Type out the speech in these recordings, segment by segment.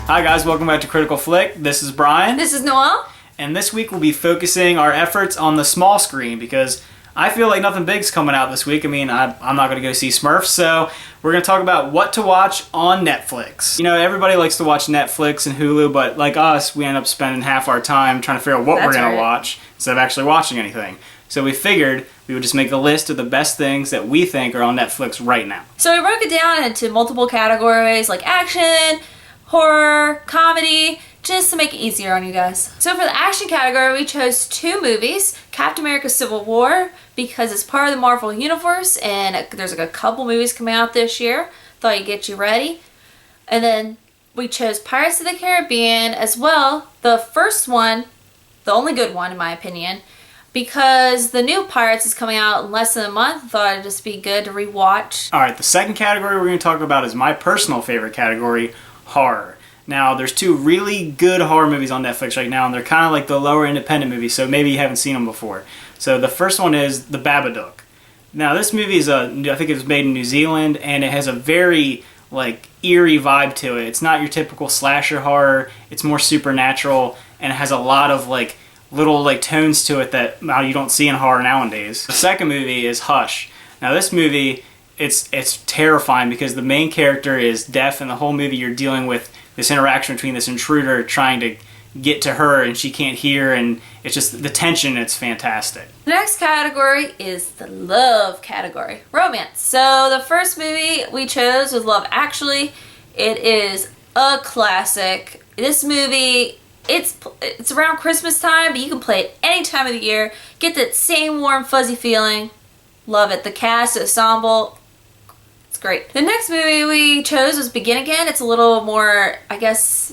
Hi guys, welcome back to Critical Flick. This is Brian. This is Noel. And this week we'll be focusing our efforts on the small screen because I feel like nothing big's coming out this week. I mean, I'm not going to go see Smurfs, so we're going to talk about what to watch on Netflix. You know, everybody likes to watch Netflix and Hulu, but like us, we end up spending half our time trying to figure out what we're going to watch instead of actually watching anything. So we figured we would just make a list of the best things that we think are on Netflix right now. So we broke it down into multiple categories like action, horror, comedy, just to make it easier on you guys. So for the action category, we chose two movies. Captain America Civil War, because it's part of the Marvel Universe, and there's like a couple movies coming out this year. Thought you'd get you ready. And then we chose Pirates of the Caribbean as well. The first one, the only good one in my opinion, because the new Pirates is coming out in less than a month. Thought it'd just be good to rewatch. Alright, the second category we're going to talk about is my personal favorite category, horror. Now, there's two really good horror movies on Netflix right now, and they're kind of like the lower independent movies, so maybe you haven't seen them before. So the first one is The Babadook. Now, this movie is I think it was made in New Zealand, and it has a very like eerie vibe to it. It's not your typical slasher horror. It's more supernatural, and it has a lot of like little like tones to it that you don't see in horror nowadays. The second movie is Hush. Now, this movie, it's terrifying because the main character is deaf, and the whole movie you're dealing with this interaction between this intruder trying to get to her and she can't hear, and it's just the tension. It's fantastic. The next category is the love category, romance. So the first movie we chose was Love Actually. It is a classic. This movie, it's around Christmas time, but you can play it any time of the year. Get that same warm fuzzy feeling. Love it. The cast, the ensemble, great. The next movie we chose was Begin Again. It's a little more, I guess,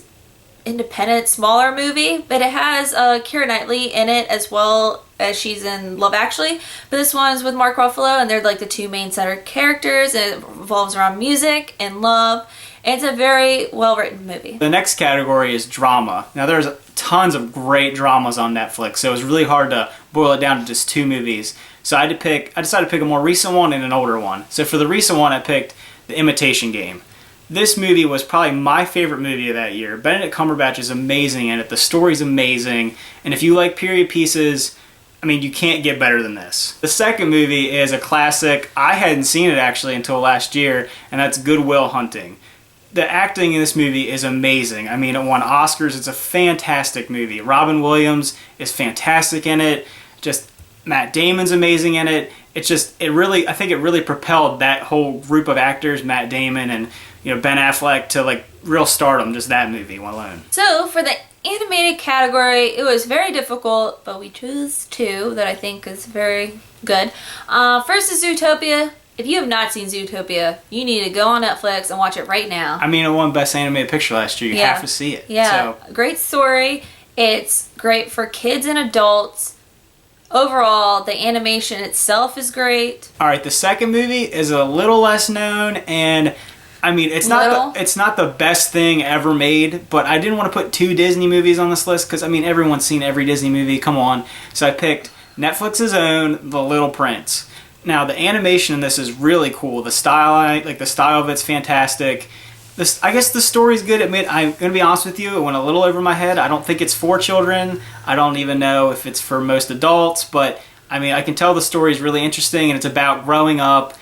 independent, smaller movie, but it has Keira Knightley in it as well as she's in Love Actually. But this one's with Mark Ruffalo, and they're like the two main center characters, and it revolves around music and love. And it's a very well-written movie. The next category is drama. Now, there's tons of great dramas on Netflix, so it was really hard to boil it down to just two movies. So I decided to pick a more recent one and an older one. So for the recent one, I picked The Imitation Game. This movie was probably my favorite movie of that year. Benedict Cumberbatch is amazing in it. The story's amazing. And if you like period pieces, I mean, you can't get better than this. The second movie is a classic. I hadn't seen it actually until last year, and that's Good Will Hunting. The acting in this movie is amazing. I mean, it won Oscars. It's a fantastic movie. Robin Williams is fantastic in it. Just Matt Damon's amazing in it. I think it really propelled that whole group of actors, Matt Damon and Ben Affleck, to like real stardom, just that movie alone. So for the animated category, it was very difficult, but we chose two that I think is very good. First is Zootopia. If you have not seen Zootopia, you need to go on Netflix and watch it right now. I mean, it won Best Animated Picture last year. You have to see it. Yeah, so. Great story. It's great for kids and adults. Overall, the animation itself is great. All right, the second movie is a little less known, and I mean, it's not the best thing ever made, but I didn't want to put two Disney movies on this list because I mean, everyone's seen every Disney movie. Come on. So I picked Netflix's own The Little Prince. Now, the animation in this is really cool. The style of it's fantastic. I guess the story's good. I'm going to be honest with you, it went a little over my head. I don't think it's for children. I don't even know if it's for most adults, but I mean, I can tell the story's really interesting, and it's about growing up.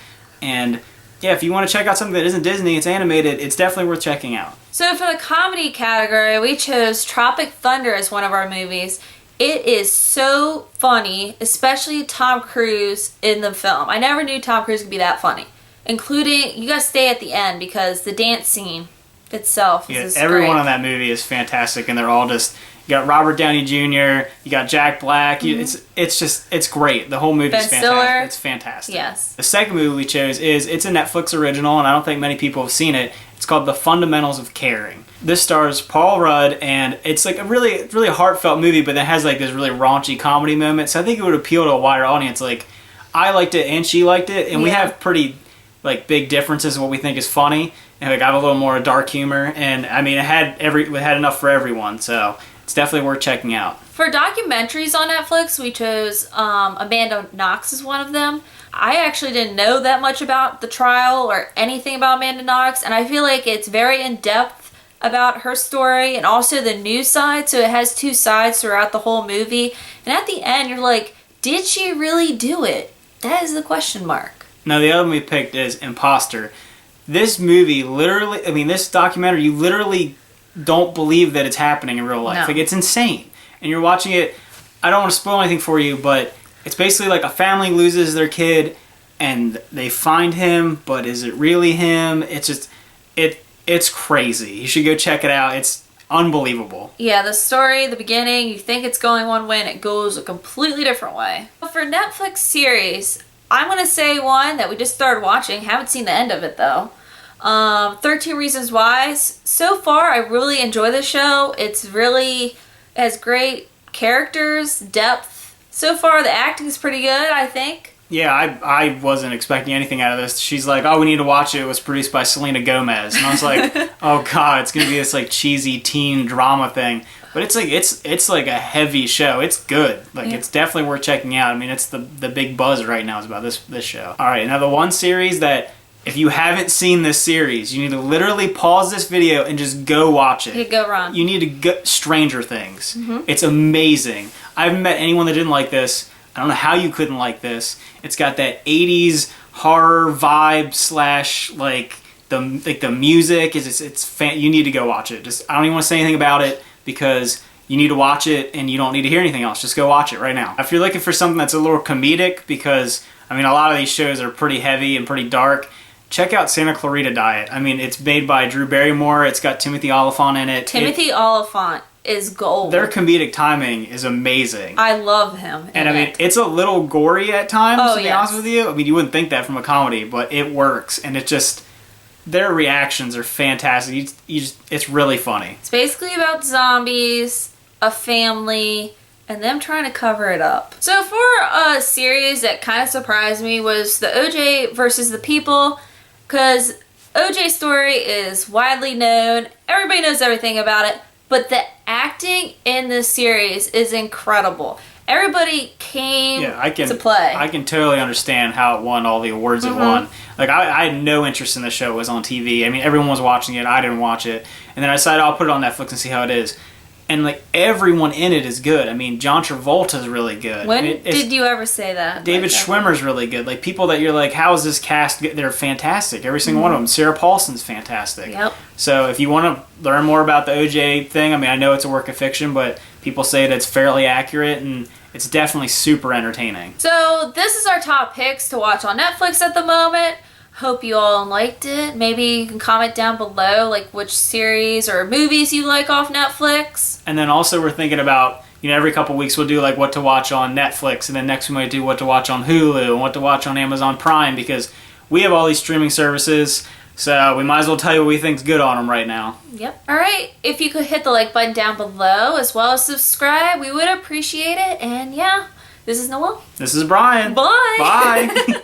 And yeah, if you want to check out something that isn't Disney, it's animated, it's definitely worth checking out. So for the comedy category, we chose Tropic Thunder as one of our movies. It is so funny, especially Tom Cruise in the film. I never knew Tom Cruise could be that funny. Including, you gotta stay at the end because the dance scene itself is everyone in that movie is fantastic, and they're all just, you got Robert Downey Jr., you got Jack Black, it's great. The whole movie is fantastic. It's fantastic. Yes. The second movie we chose it's a Netflix original, and I don't think many people have seen it. It's called The Fundamentals of Caring. This stars Paul Rudd, and it's like a really heartfelt movie, but it has like this really raunchy comedy moment, so I think it would appeal to a wider audience. Like, I liked it and she liked it, and we have pretty like big differences in what we think is funny, and like I have a little more dark humor, and I mean it had enough for everyone, so it's definitely worth checking out. For documentaries on Netflix, we chose Amanda Knox is one of them. I actually didn't know that much about the trial or anything about Amanda Knox, and I feel like it's very in-depth about her story and also the news side. So it has two sides throughout the whole movie. And at the end, you're like, did she really do it? That is the question mark. Now, the other one we picked is Imposter. This movie literally, I mean, this documentary, you literally don't believe that it's happening in real life. No. Like, it's insane. And you're watching it, I don't want to spoil anything for you, but it's basically like a family loses their kid and they find him, but is it really him? It's just, it's crazy. You should go check it out. It's unbelievable. Yeah, the story, the beginning, you think it's going one way and it goes a completely different way. For Netflix series, I'm going to say one that we just started watching. Haven't seen the end of it though. 13 Reasons Why. So far, I really enjoy the show. It has great characters, depth. So far, the acting is pretty good, I think. Yeah, I wasn't expecting anything out of this. She's like, oh, we need to watch it. It was produced by Selena Gomez. And I was like, oh, God, it's going to be this like cheesy teen drama thing. But it's like a heavy show. It's good. Like, It's definitely worth checking out. I mean, it's the big buzz right now is about this show. All right, now the one series that if you haven't seen this series, you need to literally pause this video and just go watch it. You go run. You need to go Stranger Things. It's amazing. I haven't met anyone that didn't like this. I don't know how you couldn't like this. It's got that 80s horror vibe slash like the music is you need to go watch it. Just I don't even want to say anything about it because you need to watch it and you don't need to hear anything else. Just go watch it right now. If you're looking for something that's a little comedic, because I mean a lot of these shows are pretty heavy and pretty dark, check out Santa Clarita Diet. I mean, it's made by Drew Barrymore. It's got Timothy Olyphant in it. Timothy Olyphant is gold. Their comedic timing is amazing. I love him. And I mean, it's a little gory at times, to be honest with you. I mean, you wouldn't think that from a comedy, but it works. And it just, their reactions are fantastic. It's really funny. It's basically about zombies, a family, and them trying to cover it up. So for a series that kind of surprised me was the OJ versus the People, because OJ's story is widely known. Everybody knows everything about it. But the acting in this series is incredible. Everybody came to play. I can totally understand how it won all the awards it won. Like, I had no interest in the show. It was on TV. I mean, everyone was watching it. I didn't watch it. And then I decided I'll put it on Netflix and see how it is. And, like, everyone in it is good. I mean, John Travolta's really good. When did you ever say that? David Schwimmer's really good. Like, people that you're like, how is this cast? They're fantastic. Every single one of them. Sarah Paulson's fantastic. Yep. So if you want to learn more about the OJ thing, I mean, I know it's a work of fiction, but people say that it's fairly accurate, and it's definitely super entertaining. So this is our top picks to watch on Netflix at the moment. Hope you all liked it. Maybe you can comment down below like which series or movies you like off Netflix. And then also we're thinking about, you know, every couple weeks we'll do like what to watch on Netflix, and then next we might do what to watch on Hulu and what to watch on Amazon Prime, because we have all these streaming services, so we might as well tell you what we think's good on them right now. Yep. Alright, if you could hit the like button down below as well as subscribe, we would appreciate it. And yeah, this is Noelle. This is Brian. Bye. Bye.